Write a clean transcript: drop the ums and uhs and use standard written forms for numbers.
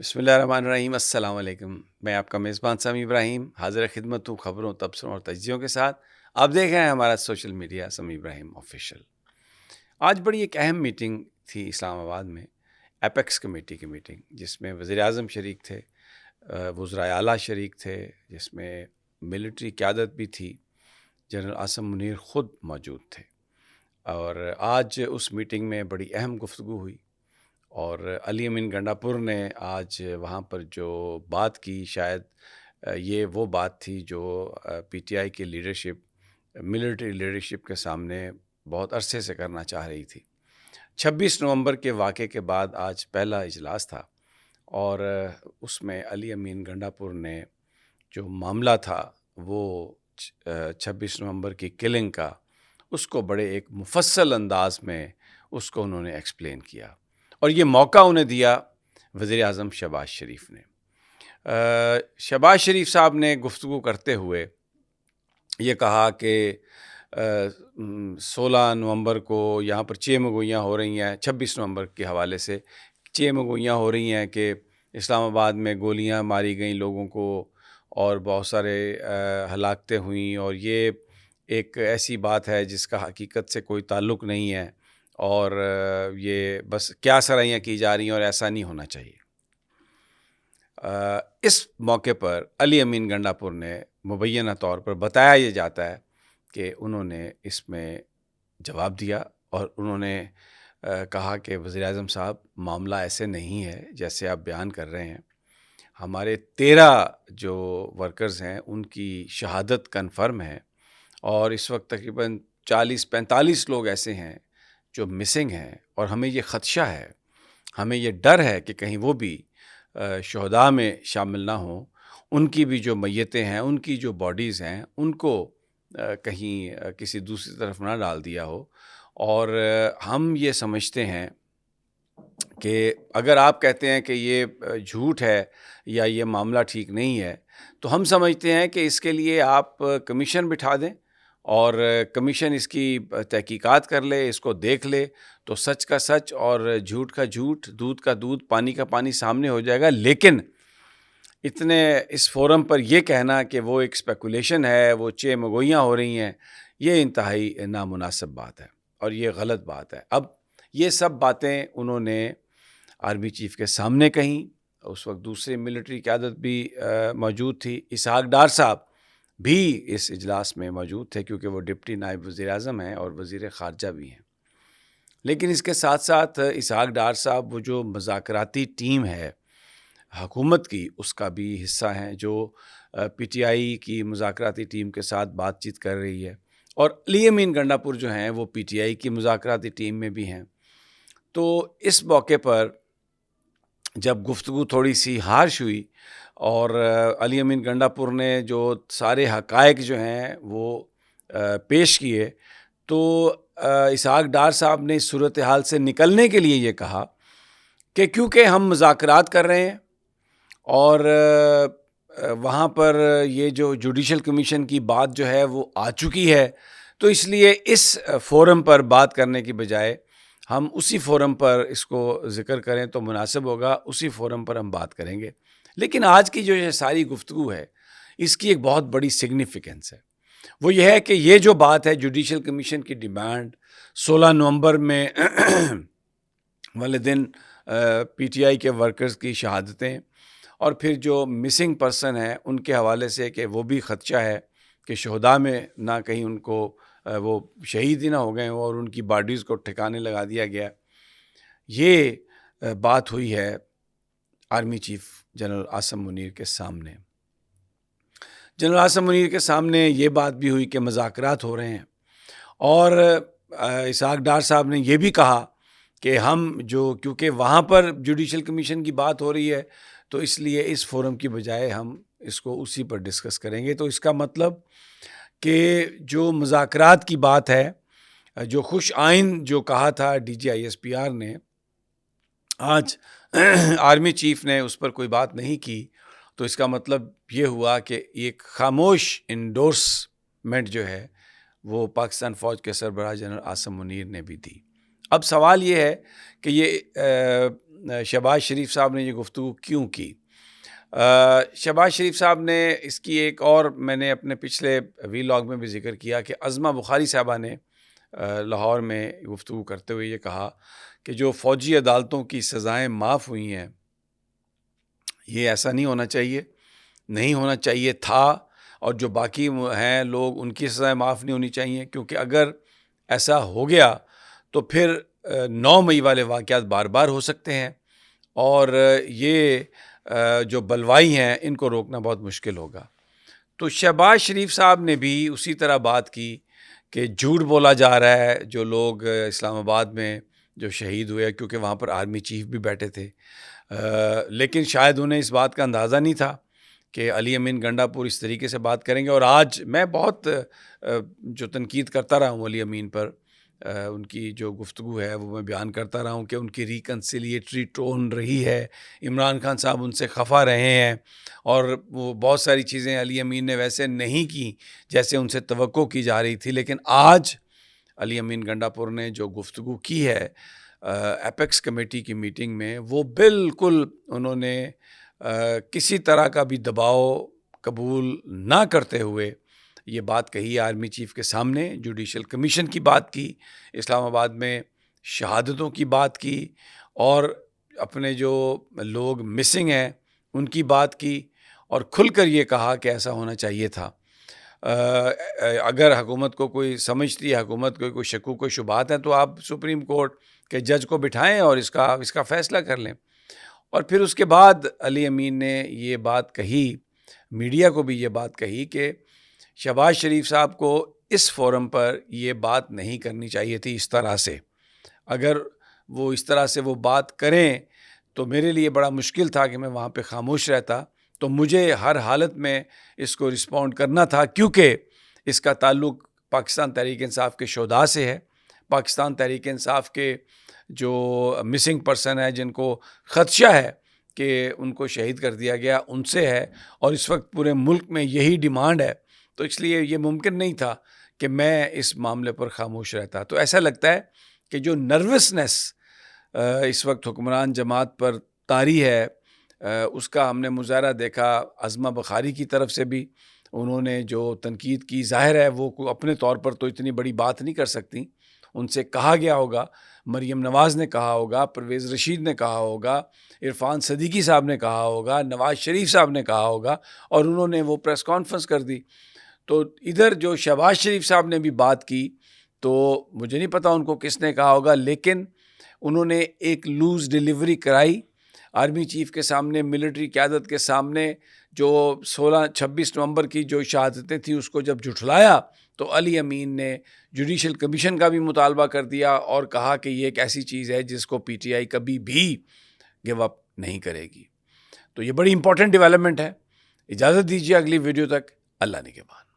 بسم اللہ الرحمن الرحیم۔ السلام علیکم۔ میں آپ کا میزبان سمیع ابراہیم حاضر خدمت ہوں خبروں، تبصروں اور تجزیوں کے ساتھ۔ آپ دیکھ رہے ہیں ہمارا سوشل میڈیا سمیع ابراہیم آفیشیل۔ آج بڑی ایک اہم میٹنگ تھی اسلام آباد میں، ایپیکس کمیٹی کی میٹنگ، جس میں وزیر اعظم شریک تھے، وزرائے اعلیٰ شریک تھے، جس میں ملٹری قیادت بھی تھی، جنرل عاصم منیر خود موجود تھے۔ اور آج اس میٹنگ میں بڑی اہم گفتگو ہوئی، اور علی امین گنڈاپور نے آج وہاں پر جو بات کی، شاید یہ وہ بات تھی جو پی ٹی آئی کی لیڈرشپ، ملٹری لیڈرشپ کے سامنے بہت عرصے سے کرنا چاہ رہی تھی۔ 26 نومبر کے واقعے کے بعد آج پہلا اجلاس تھا، اور اس میں علی امین گنڈاپور نے جو معاملہ تھا وہ 26 نومبر کی کلنگ کا، اس کو بڑے ایک مفصل انداز میں اس کو انہوں نے ایکسپلین کیا، اور یہ موقع انہیں دیا وزیر اعظم شہباز شریف نے۔ شہباز شریف صاحب نے گفتگو کرتے ہوئے یہ کہا کہ 16 نومبر کو یہاں پر 6 مگوئیاں ہو رہی ہیں، 26 نومبر کے حوالے سے 6 مگوئیاں ہو رہی ہیں کہ اسلام آباد میں گولیاں ماری گئیں لوگوں کو، اور بہت سارے ہلاکتیں ہوئیں، اور یہ ایک ایسی بات ہے جس کا حقیقت سے کوئی تعلق نہیں ہے، اور یہ بس کیا سرائیاں کی جا رہی ہیں، اور ایسا نہیں ہونا چاہیے۔ اس موقع پر علی امین گنڈاپور نے مبینہ طور پر بتایا یہ جاتا ہے کہ انہوں نے اس میں جواب دیا، اور انہوں نے کہا کہ وزیر اعظم صاحب، معاملہ ایسے نہیں ہے جیسے آپ بیان کر رہے ہیں۔ ہمارے 13 جو ورکرز ہیں ان کی شہادت کنفرم ہے، اور اس وقت تقریباً 40-45 لوگ ایسے ہیں جو مسنگ ہیں، اور ہمیں یہ خدشہ ہے، ہمیں یہ ڈر ہے کہ کہیں وہ بھی شہداء میں شامل نہ ہوں، ان کی بھی جو میتیں ہیں، ان کی جو باڈیز ہیں، ان کو کہیں کسی دوسری طرف نہ ڈال دیا ہو۔ اور ہم یہ سمجھتے ہیں کہ اگر آپ کہتے ہیں کہ یہ جھوٹ ہے یا یہ معاملہ ٹھیک نہیں ہے، تو ہم سمجھتے ہیں کہ اس کے لیے آپ کمیشن بٹھا دیں، اور کمیشن اس کی تحقیقات کر لے، اس کو دیکھ لے، تو سچ کا سچ اور جھوٹ کا جھوٹ، دودھ کا دودھ، پانی کا پانی سامنے ہو جائے گا۔ لیکن اتنے اس فورم پر یہ کہنا کہ وہ ایک اسپیکولیشن ہے، وہ 6 مگوئیاں ہو رہی ہیں، یہ انتہائی نامناسب بات ہے، اور یہ غلط بات ہے۔ اب یہ سب باتیں انہوں نے آرمی چیف کے سامنے کہیں۔ اس وقت دوسری ملٹری قیادت بھی موجود تھی، اسحاق ڈار صاحب بھی اس اجلاس میں موجود تھے، کیونکہ وہ ڈپٹی نائب وزیر اعظم ہیں اور وزیر خارجہ بھی ہیں۔ لیکن اس کے ساتھ ساتھ اسحاق ڈار صاحب وہ جو مذاکراتی ٹیم ہے حکومت کی، اس کا بھی حصہ ہیں، جو پی ٹی آئی کی مذاکراتی ٹیم کے ساتھ بات چیت کر رہی ہے، اور علی امین گنڈاپور جو ہیں وہ پی ٹی آئی کی مذاکراتی ٹیم میں بھی ہیں۔ تو اس موقع پر جب گفتگو تھوڑی سی ہارش ہوئی، اور علی امین گنڈاپور نے جو سارے حقائق جو ہیں وہ پیش کیے، تو اسحاق ڈار صاحب نے اس صورتحال سے نکلنے کے لیے یہ کہا کہ کیونکہ ہم مذاکرات کر رہے ہیں، اور وہاں پر یہ جو جوڈیشل کمیشن کی بات جو ہے وہ آ چکی ہے، تو اس لیے اس فورم پر بات کرنے کی بجائے ہم اسی فورم پر اس کو ذکر کریں تو مناسب ہوگا، اسی فورم پر ہم بات کریں گے۔ لیکن آج کی جو یہ ساری گفتگو ہے، اس کی ایک بہت بڑی سگنیفیکنس ہے، وہ یہ ہے کہ یہ جو بات ہے جوڈیشل کمیشن کی ڈیمانڈ 16 نومبر میں والے دن پی ٹی آئی کے ورکرز کی شہادتیں، اور پھر جو مسنگ پرسن ہیں ان کے حوالے سے کہ وہ بھی خدشہ ہے کہ شہداء میں نہ کہیں ان کو وہ شہید ہی نہ ہو گئے ہوں، اور ان کی باڈیز کو ٹھکانے لگا دیا گیا۔ یہ بات ہوئی ہے army chief general Asim Munir کے سامنے۔ جنرل عاصم منیر کے سامنے یہ بات بھی ہوئی کہ مذاکرات ہو رہے ہیں، اور اسحاق ڈار صاحب نے یہ بھی کہا کہ ہم جو کیونکہ وہاں پر جوڈیشل کمیشن کی بات ہو رہی ہے، تو اس لیے اس فورم کی بجائے ہم اس کو اسی پر ڈسکس کریں گے۔ تو اس کا مطلب کہ جو مذاکرات کی بات ہے، جو خوش آئند جو کہا تھا D G I S P R نے، آج آرمی چیف نے اس پر کوئی بات نہیں کی، تو اس کا مطلب یہ ہوا کہ ایک خاموش انڈورسمنٹ جو ہے وہ پاکستان فوج کے سربراہ جنرل عاصم منیر نے بھی دی۔ اب سوال یہ ہے کہ یہ شہباز شریف صاحب نے یہ گفتگو کیوں کی؟ شہباز شریف صاحب نے اس کی ایک اور میں نے اپنے پچھلے ویلاگ میں بھی ذکر کیا کہ عظمہ بخاری صاحبہ نے لاہور میں گفتگو کرتے ہوئے یہ کہا کہ جو فوجی عدالتوں کی سزائیں معاف ہوئی ہیں یہ ایسا نہیں ہونا چاہیے، نہیں ہونا چاہیے تھا، اور جو باقی ہیں لوگ ان کی سزائیں معاف نہیں ہونی چاہیے، کیونکہ اگر ایسا ہو گیا تو پھر 9 مئی والے واقعات بار بار ہو سکتے ہیں، اور یہ جو بلوائی ہیں ان کو روکنا بہت مشکل ہوگا۔ تو شہباز شریف صاحب نے بھی اسی طرح بات کی کہ جھوٹ بولا جا رہا ہے، جو لوگ اسلام آباد میں جو شہید ہوئے کیونکہ وہاں پر آرمی چیف بھی بیٹھے تھے، لیکن شاید انہیں اس بات کا اندازہ نہیں تھا کہ علی امین گنڈاپور اس طریقے سے بات کریں گے۔ اور آج میں بہت جو تنقید کرتا رہا ہوں علی امین پر، ان کی جو گفتگو ہے وہ میں بیان کرتا رہا ہوں کہ ان کی ریکنسیلیٹری ٹون رہی ہے، عمران خان صاحب ان سے خفا رہے ہیں، اور وہ بہت ساری چیزیں علی امین نے ویسے نہیں کی جیسے ان سے توقع کی جا رہی تھی، لیکن آج علی امین گنڈاپور نے جو گفتگو کی ہے ایپیکس کمیٹی کی میٹنگ میں، وہ بالکل انہوں نے کسی طرح کا بھی دباؤ قبول نہ کرتے ہوئے یہ بات کہی آرمی چیف کے سامنے، جوڈیشل کمیشن کی بات کی، اسلام آباد میں شہادتوں کی بات کی، اور اپنے جو لوگ مسنگ ہیں ان کی بات کی، اور کھل کر یہ کہا کہ ایسا ہونا چاہیے تھا۔ اگر حکومت کو کوئی سمجھتی ہے، حکومت کو کوئی شکوک و شبہات ہیں، تو آپ سپریم کورٹ کے جج کو بٹھائیں اور اس کا فیصلہ کر لیں۔ اور پھر اس کے بعد علی امین نے یہ بات کہی، میڈیا کو بھی یہ بات کہی کہ شہباز شریف صاحب کو اس فورم پر یہ بات نہیں کرنی چاہیے تھی اس طرح سے۔ اگر وہ اس طرح سے وہ بات کریں تو میرے لیے بڑا مشکل تھا کہ میں وہاں پہ خاموش رہتا، تو مجھے ہر حالت میں اس کو رسپونڈ کرنا تھا، کیونکہ اس کا تعلق پاکستان تحریک انصاف کے شہداء سے ہے، پاکستان تحریک انصاف کے جو مسنگ پرسن ہے، جن کو خدشہ ہے کہ ان کو شہید کر دیا گیا، ان سے ہے، اور اس وقت پورے ملک میں یہی ڈیمانڈ ہے، تو اس لیے یہ ممکن نہیں تھا کہ میں اس معاملے پر خاموش رہتا۔ تو ایسا لگتا ہے کہ جو نروسنس اس وقت حکمران جماعت پر طاری ہے، اس کا ہم نے مظاہرہ دیکھا عظمہ بخاری کی طرف سے بھی، انہوں نے جو تنقید کی، ظاہر ہے وہ اپنے طور پر تو اتنی بڑی بات نہیں کر سکتی، ان سے کہا گیا ہوگا، مریم نواز نے کہا ہوگا، پرویز رشید نے کہا ہوگا، عرفان صدیقی صاحب نے کہا ہوگا، نواز شریف صاحب نے کہا ہوگا، اور انہوں نے وہ پریس کانفرنس کر دی۔ تو ادھر جو شہباز شریف صاحب نے بھی بات کی، تو مجھے نہیں پتا ان کو کس نے کہا ہوگا، لیکن انہوں نے ایک لوز ڈیلیوری کرائی آرمی چیف کے سامنے، ملٹری قیادت کے سامنے، جو 26 نومبر کی جو شہادتیں تھیں اس کو جب جھٹلایا، تو علی امین نے جوڈیشل کمیشن کا بھی مطالبہ کر دیا اور کہا کہ یہ ایک ایسی چیز ہے جس کو پی ٹی آئی کبھی بھی گیو اپ نہیں کرے گی۔ تو یہ بڑی امپورٹنٹ ڈیولپمنٹ ہے۔ اجازت دیجیے اگلی ویڈیو تک، اللہ نگہبان۔